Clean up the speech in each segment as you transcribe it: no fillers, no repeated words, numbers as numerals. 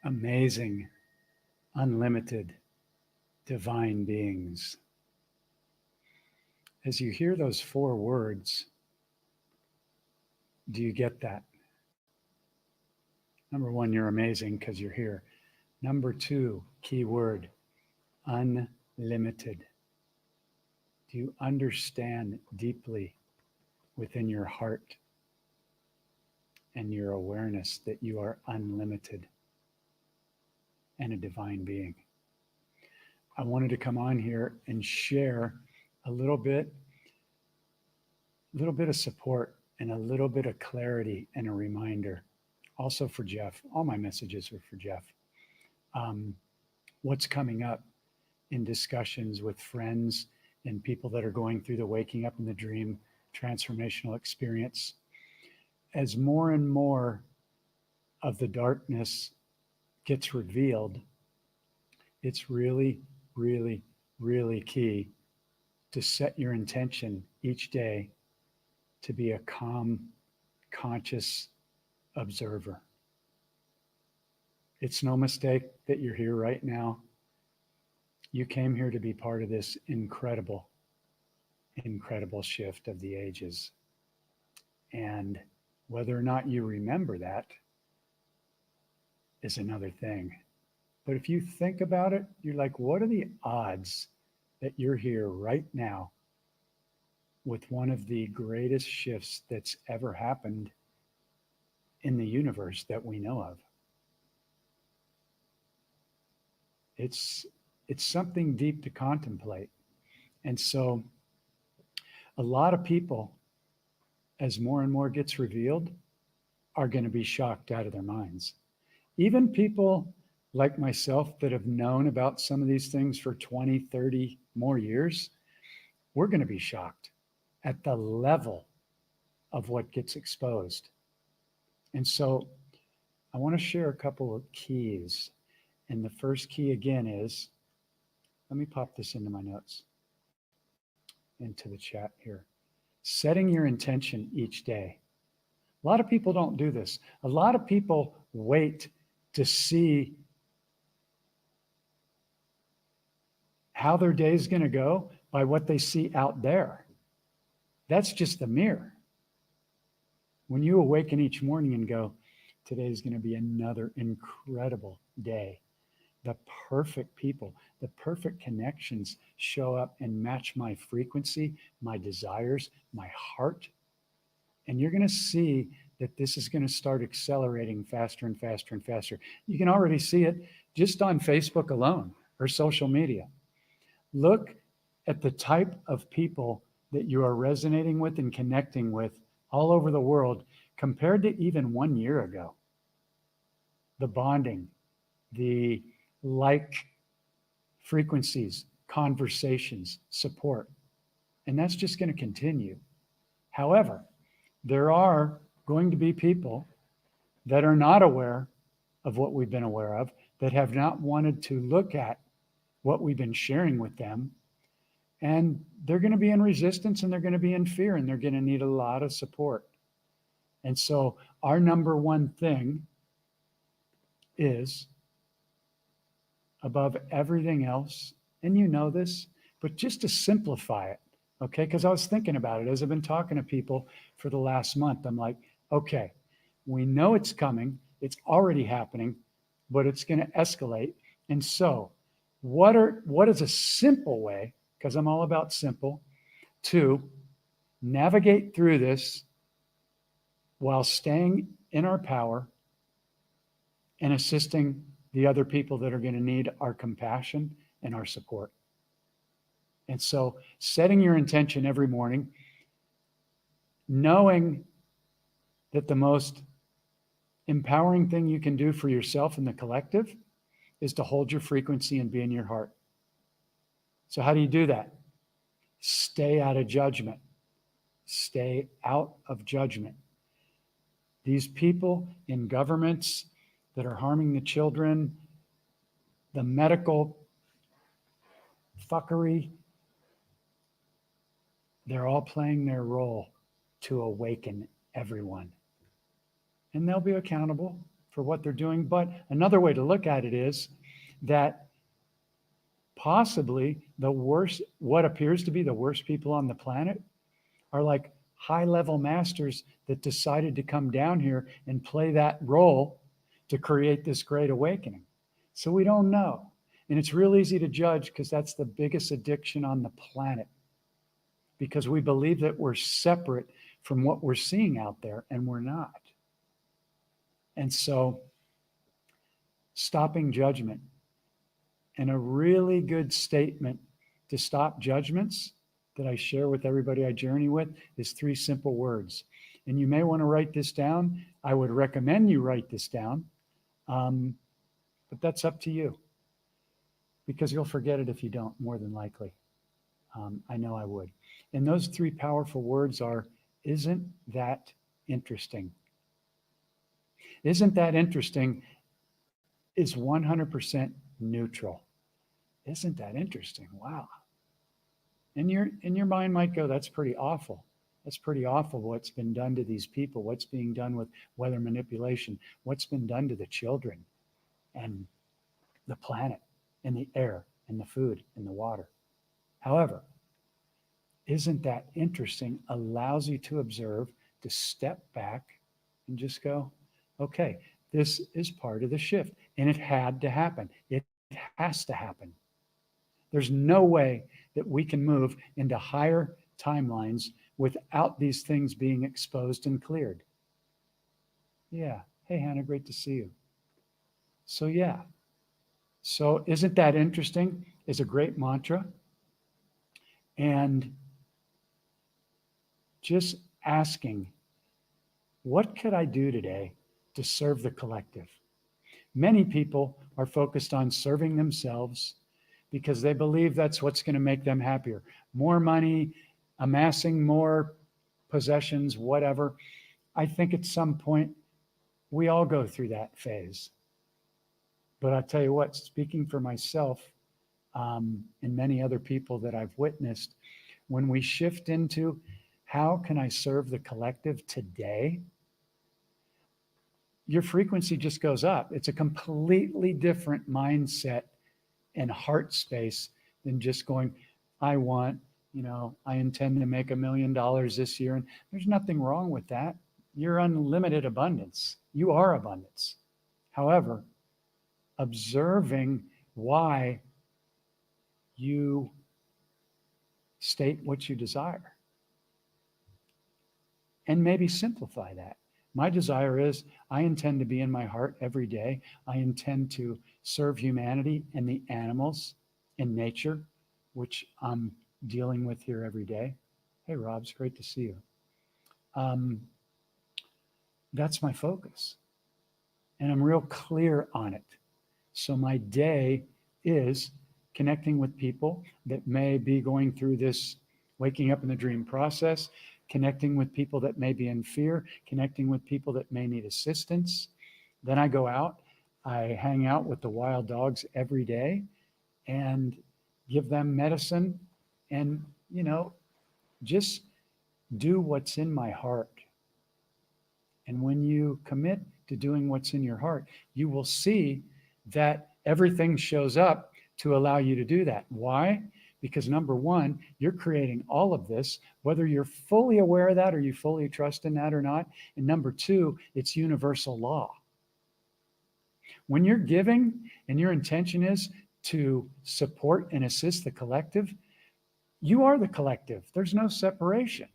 amazing, unlimited, divine beings. As you hear those four words, do you get that? Number one, you're amazing because you're here. Number two, key word, unlimited. Do you understand deeply within your heart and your awareness that you are unlimited and a divine being? I wanted to come on here and share a little bit of support and a little bit of clarity and a reminder. Also for Jeff, all my messages are for Jeff. What's coming up in discussions with friends and people that are going through the waking up in the dream transformational experience. As more and more of the darkness gets revealed, it's really, really, really key to set your intention each day to be a calm, conscious observer. It's no mistake that you're here right now. You came here to be part of this incredible, incredible shift of the ages. And whether or not you remember that is another thing. But if you think about it, you're like, what are the odds that you're here right now with one of the greatest shifts that's ever happened in the universe that we know of? It's something deep to contemplate. And so a lot of people, as more and more gets revealed, are going to be shocked out of their minds. Even people like myself that have known about some of these things for 20, 30 more years, we're going to be shocked at the level of what gets exposed. And so I want to share a couple of keys. And the first key again is, let me pop this into my notes, into the chat here. Setting your intention each day. A lot of people don't do this. A lot of people wait to see how their day is going to go by what they see out there. That's just the mirror. When you awaken each morning and go, today is going to be another incredible day, the perfect people, the perfect connections show up and match my frequency, my desires, my heart. And you're going to see that this is going to start accelerating faster and faster and faster. You can already see it just on Facebook alone or social media. Look at the type of people that you are resonating with and connecting with all over the world compared to even 1 year ago. The bonding, the like frequencies, conversations, support. And that's just going to continue. However, there are going to be people that are not aware of what we've been aware of, that have not wanted to look at what we've been sharing with them. And they're going to be in resistance and they're going to be in fear and they're going to need a lot of support. And so our number one thing is, above everything else, and you know this, but just to simplify it, okay? Because I was thinking about it as I've been talking to people for the last month. I'm like, okay, we know it's coming. It's already happening, but it's going to escalate. And so what is a simple way, because I'm all about simple, to navigate through this while staying in our power and assisting the other people that are going to need our compassion and our support. And so setting your intention every morning, knowing that the most empowering thing you can do for yourself and the collective is to hold your frequency and be in your heart. So how do you do that? Stay out of judgment. Stay out of judgment. These people in governments that are harming the children, the medical fuckery, they're all playing their role to awaken everyone. And they'll be accountable for what they're doing. But another way to look at it is that possibly the worst, what appears to be the worst people on the planet are like high level masters that decided to come down here and play that role to create this great awakening. So we don't know. And it's real easy to judge because that's the biggest addiction on the planet, because we believe that we're separate from what we're seeing out there, and we're not. And so stopping judgment, and a really good statement to stop judgments that I share with everybody I journey with is 3 simple words. And you may want to write this down. I would recommend you write this down, but that's up to you, because you'll forget it if you don't, more than likely. I know I would. And those 3 powerful words are, isn't that interesting? Isn't that interesting is 100% neutral. Isn't that interesting? Wow. And your mind might go, that's pretty awful. That's pretty awful what's been done to these people, what's being done with weather manipulation, what's been done to the children and the planet and the air and the food and the water. However, isn't that interesting allows you to observe, to step back and just go, okay, this is part of the shift. And it had to happen. It has to happen. There's no way that we can move into higher timelines without these things being exposed and cleared. Yeah. Hey, Hannah, great to see you. So, yeah. So, isn't that interesting? Is a great mantra. And just asking, what could I do today to serve the collective? Many people are focused on serving themselves because they believe that's what's going to make them happier. More money, amassing more possessions, whatever. I think at some point we all go through that phase. But I'll tell you what, speaking for myself and many other people that I've witnessed, when we shift into how can I serve the collective today, your frequency just goes up. It's a completely different mindset and heart space than just going, I intend to make $1 million this year. And there's nothing wrong with that. You're unlimited abundance. You are abundance. However, observing why you state what you desire and maybe simplify that. My desire is I intend to be in my heart every day. I intend to serve humanity and the animals and nature, which I'm dealing with here every day. Hey, Rob, it's great to see you. That's my focus. And I'm real clear on it. So my day is connecting with people that may be going through this waking up in the dream process, connecting with people that may be in fear, connecting with people that may need assistance. Then I go out, I hang out with the wild dogs every day and give them medicine and, just do what's in my heart. And when you commit to doing what's in your heart, you will see that everything shows up to allow you to do that. Why? Because number one, you're creating all of this, whether you're fully aware of that or you fully trust in that or not. And number two, it's universal law. When you're giving and your intention is to support and assist the collective, you are the collective. There's no separation.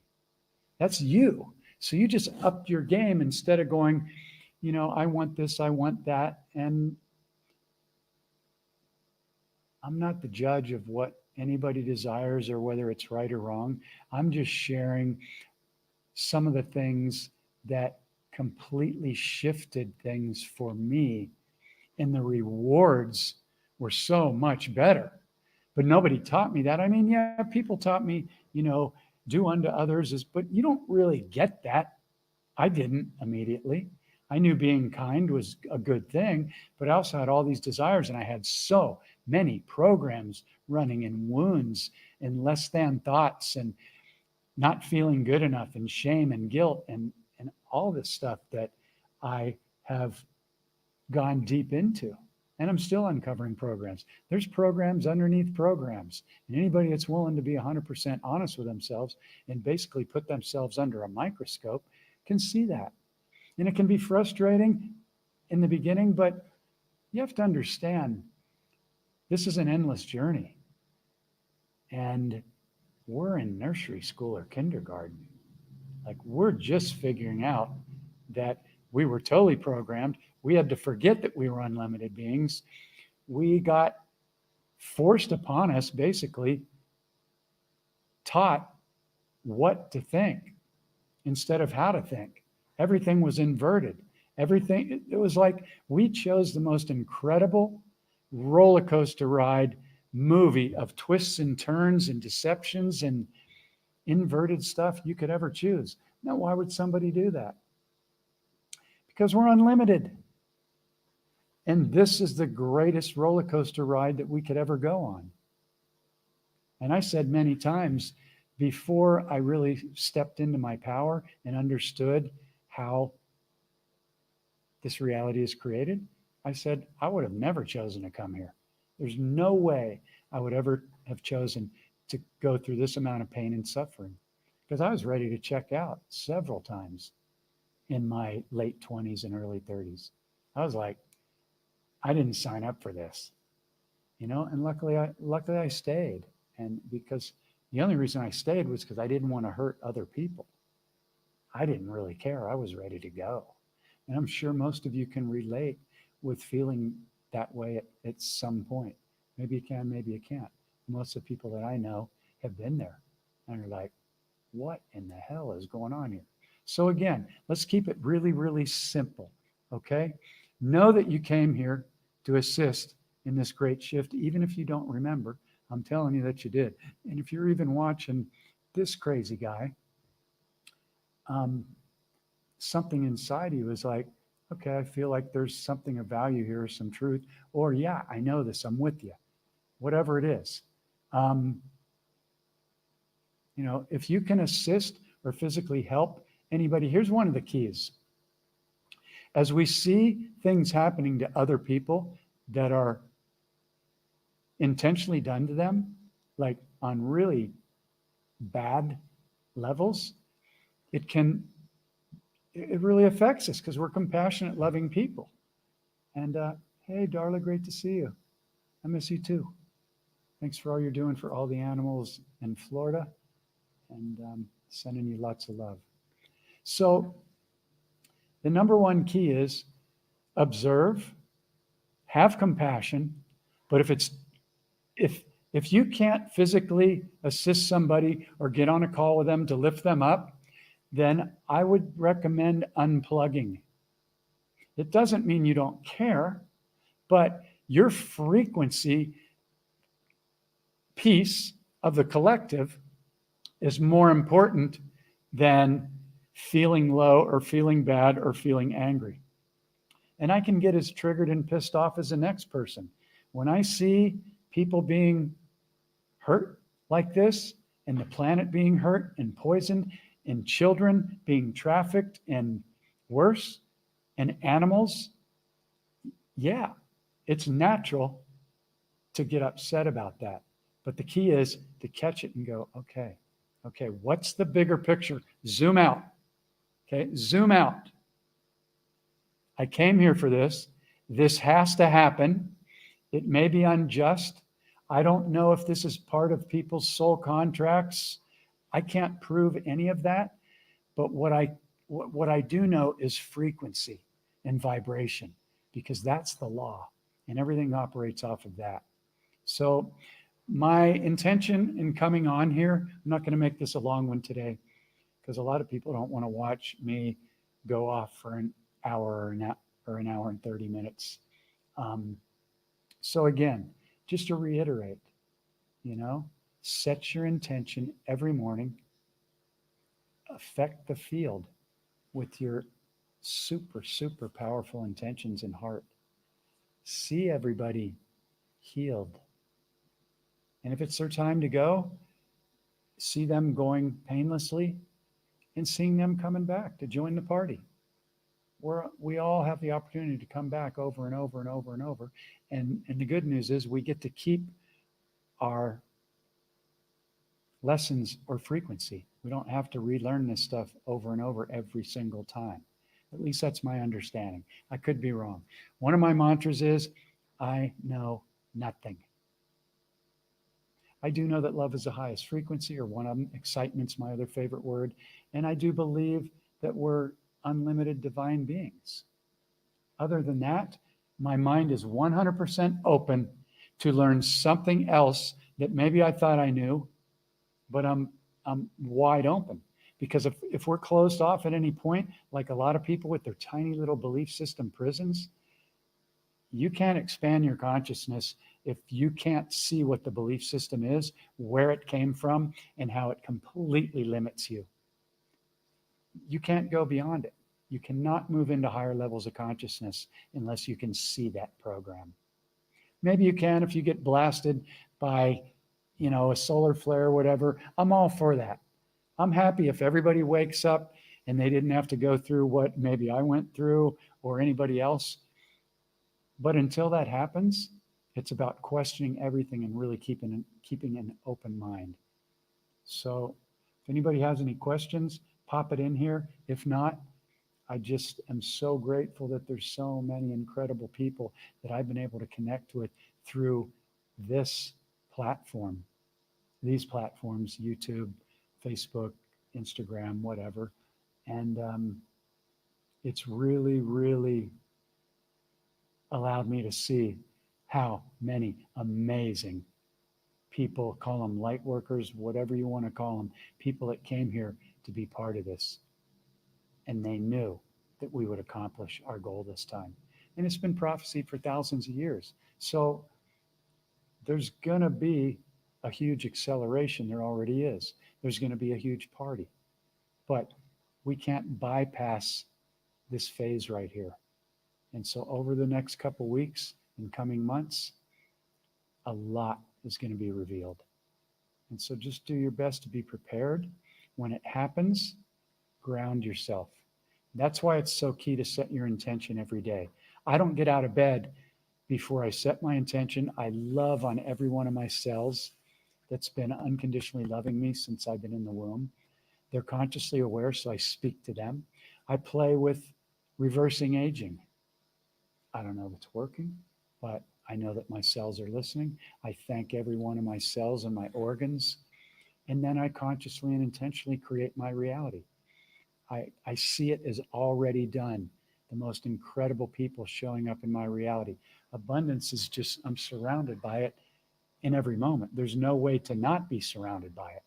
That's you. So you just upped your game instead of going, I want this, I want that. And I'm not the judge of what anybody desires or whether it's right or wrong. I'm just sharing some of the things that completely shifted things for me, and the rewards were so much better. But nobody taught me that. I mean, yeah, people taught me, do unto others, but you don't really get that. I didn't immediately. I knew being kind was a good thing, but I also had all these desires, and I had so many programs running in wounds and less than thoughts and not feeling good enough and shame and guilt and all this stuff that I have gone deep into. And I'm still uncovering programs. There's programs underneath programs. And anybody that's willing to be 100% honest with themselves and basically put themselves under a microscope can see that. And it can be frustrating in the beginning, but you have to understand this is an endless journey. And we're in nursery school or kindergarten. Like we're just figuring out that we were totally programmed. We had to forget that we were unlimited beings. We got forced upon us, basically, taught what to think instead of how to think. Everything was inverted. Everything, it was like we chose the most incredible roller coaster ride movie of twists and turns and deceptions and inverted stuff you could ever choose. Now, why would somebody do that? Because we're unlimited. And this is the greatest roller coaster ride that we could ever go on. And I said many times before I really stepped into my power and understood how this reality is created, I said, I would have never chosen to come here. There's no way I would ever have chosen to go through this amount of pain and suffering because I was ready to check out several times in my late 20s and early 30s. I was like, I didn't sign up for this, and luckily I stayed. And because the only reason I stayed was because I didn't want to hurt other people. I didn't really care. I was ready to go. And I'm sure most of you can relate with feeling that way at some point. Maybe you can, maybe you can't. Most of the people that I know have been there and are like, what in the hell is going on here? So again, let's keep it really, really simple, okay? Know that you came here to assist in this great shift, even if you don't remember. I'm telling you that you did. And if you're even watching this crazy guy, something inside you is like, okay, I feel like there's something of value here, some truth, or yeah, I know this, I'm with you, whatever it is. If you can assist or physically help anybody, here's one of the keys. As we see things happening to other people that are intentionally done to them, like on really bad levels, it really affects us because we're compassionate, loving people. And hey, Darla, great to see you. I miss you too. Thanks for all you're doing for all the animals in Florida, and sending you lots of love. So the number one key is observe, have compassion, but if you can't physically assist somebody or get on a call with them to lift them up, then I would recommend unplugging. It doesn't mean you don't care, but your frequency piece of the collective is more important than feeling low or feeling bad or feeling angry. And I can get as triggered and pissed off as the next person. When I see people being hurt like this, and the planet being hurt and poisoned, and children being trafficked and worse, and animals, yeah, it's natural to get upset about that. But the key is to catch it and go, okay, what's the bigger picture? Zoom out. Okay, zoom out. I came here for this. This has to happen. It may be unjust. I don't know if this is part of people's soul contracts. I can't prove any of that. But what I do know is frequency and vibration, because that's the law, and everything operates off of that. So my intention in coming on here, I'm not going to make this a long one today, because a lot of people don't want to watch me go off for an hour or an hour and 30 minutes. So again, just to reiterate, set your intention every morning, affect the field with your super, super powerful intentions and heart. See everybody healed. And if it's their time to go, see them going painlessly and seeing them coming back to join the party. we all have the opportunity to come back over and over and over and over. And the good news is we get to keep our lessons or frequency. We don't have to relearn this stuff over and over every single time. At least that's my understanding. I could be wrong. One of my mantras is, I know nothing. I do know that love is the highest frequency, or one of them. Excitement's my other favorite word. And I do believe that we're unlimited divine beings. Other than that, my mind is 100% open to learn something else that maybe I thought I knew, but I'm wide open. Because if we're closed off at any point, like a lot of people with their tiny little belief system prisons, you can't expand your consciousness if you can't see what the belief system is, where it came from, and how it completely limits you. You can't go beyond it. You cannot move into higher levels of consciousness unless you can see that program. Maybe you can if you get blasted by, a solar flare or whatever. I'm all for that. I'm happy if everybody wakes up and they didn't have to go through what maybe I went through or anybody else. But until that happens, it's about questioning everything and really keeping an open mind. So if anybody has any questions, pop it in here. If not, I just am so grateful that there's so many incredible people that I've been able to connect with through this platform, these platforms, YouTube, Facebook, Instagram, whatever. And it's really, really allowed me to see how many amazing people, call them light workers, whatever you want to call them, people that came here to be part of this. And they knew that we would accomplish our goal this time. And it's been prophesied for thousands of years. So there's going to be a huge acceleration. There already is. There's going to be a huge party. But we can't bypass this phase right here. And so over the next couple weeks and coming months, a lot is going to be revealed. And so just do your best to be prepared. When it happens, ground yourself. That's why it's so key to set your intention every day. I don't get out of bed before I set my intention. I love on every one of my cells that's been unconditionally loving me since I've been in the womb. They're consciously aware, so I speak to them. I play with reversing aging. I don't know if it's working, but I know that my cells are listening. I thank every one of my cells and my organs. And then I consciously and intentionally create my reality. I see it as already done. The most incredible people showing up in my reality. Abundance is just, I'm surrounded by it in every moment. There's no way to not be surrounded by it.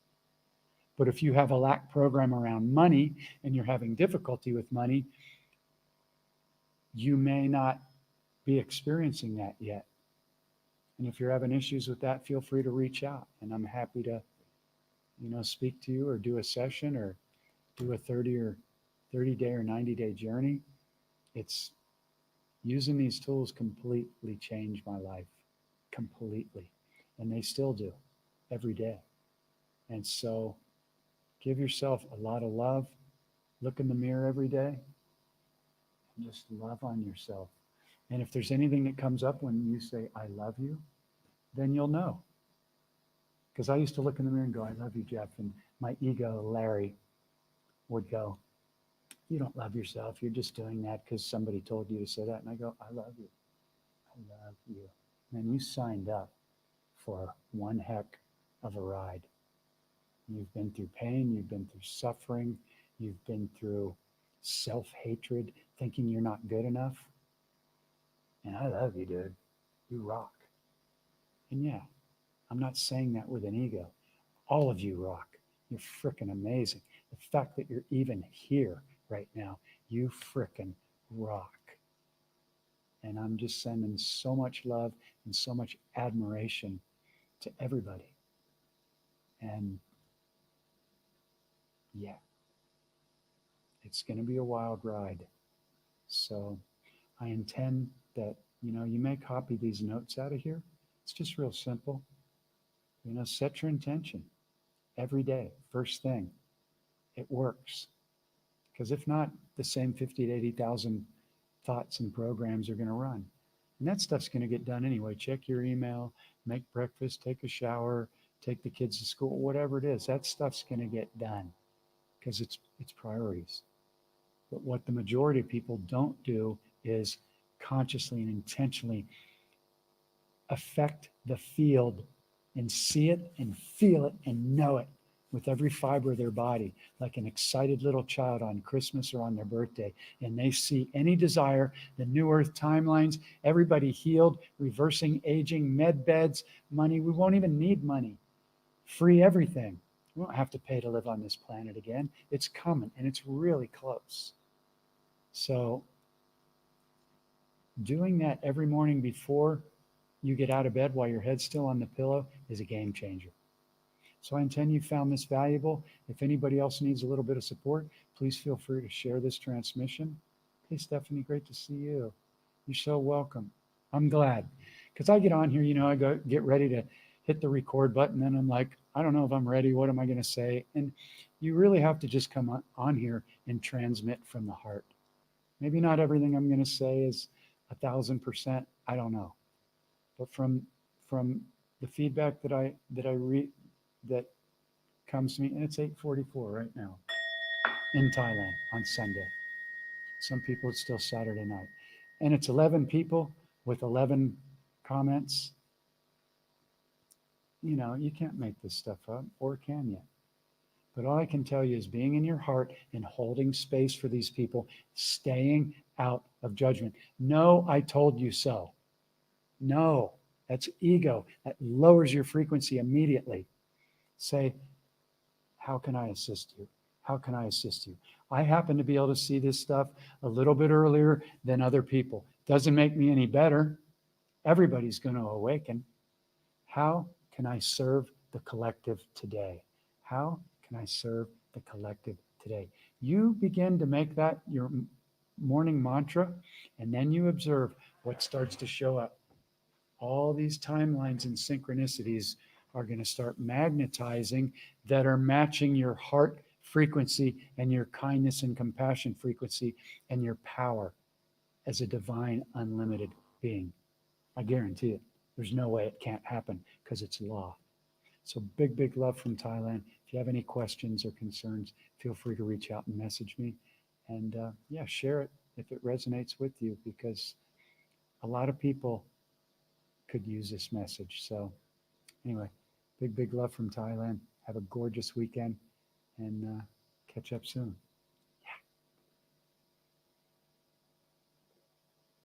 But if you have a lack program around money and you're having difficulty with money, you may not be experiencing that yet. And if you're having issues with that, feel free to reach out. And I'm happy to, speak to you or do a session or do a 30 day or 90-day journey. It's using these tools completely changed my life, completely. And they still do every day. And so give yourself a lot of love. Look in the mirror every day and just love on yourself. And if there's anything that comes up when you say, I love you, then you'll know. Because I used to look in the mirror and go, I love you, Jeff. And my ego, Larry, would go, you don't love yourself. You're just doing that because somebody told you to say that. And I go, I love you. I love you. And you signed up for one heck of a ride. You've been through pain. You've been through suffering. You've been through self-hatred, thinking you're not good enough. And I love you, dude. You rock. And yeah, I'm not saying that with an ego. All of you rock. You're freaking amazing. The fact that you're even here right now, you freaking rock. And I'm just sending so much love and so much admiration to everybody. And yeah, it's going to be a wild ride. So I intend that, you may copy these notes out of here. It's just real simple. Set your intention every day. First thing, it works. Because if not, the same 50 to 80,000 thoughts and programs are going to run. And that stuff's going to get done anyway. Check your email, make breakfast, take a shower, take the kids to school, whatever it is. That stuff's going to get done because it's priorities. But what the majority of people don't do is consciously and intentionally affect the field and see it and feel it and know it with every fiber of their body, like an excited little child on Christmas or on their birthday. And they see any desire, the new earth timelines, everybody healed, reversing aging, med beds, money. We won't even need money. Free everything. We won't have to pay to live on this planet again. It's coming and it's really close. So doing that every morning before you get out of bed while your head's still on the pillow is a game changer. So I intend you found this valuable. If anybody else needs a little bit of support, please feel free to share this transmission. Hey, Stephanie, great to see you. You're so welcome. I'm glad. Because I get on here, I go get ready to hit the record button, and I'm like, I don't know if I'm ready. What am I going to say? And you really have to just come on here and transmit from the heart. Maybe not everything I'm going to say is 1,000%. I don't know. But from the feedback that I read, that comes to me, and it's 8:44 right now in Thailand on Sunday. Some people, it's still Saturday night. And it's 11 people with 11 comments. You can't make this stuff up, or can you? But all I can tell you is being in your heart and holding space for these people, staying out of judgment. No, I told you so. No, that's ego. That lowers your frequency immediately. Say, how can I assist you? How can I assist you? I happen to be able to see this stuff a little bit earlier than other people. Doesn't make me any better. Everybody's going to awaken. How can I serve the collective today? How can I serve the collective today? You begin to make that your morning mantra, and then you observe what starts to show up. All these timelines and synchronicities are going to start magnetizing that are matching your heart frequency and your kindness and compassion frequency and your power as a divine, unlimited being. I guarantee it. There's no way it can't happen because it's law. So big, big love from Thailand. If you have any questions or concerns, feel free to reach out and message me. And share it if it resonates with you, because a lot of people could use this message. So anyway, big, big love from Thailand. Have a gorgeous weekend, and catch up soon.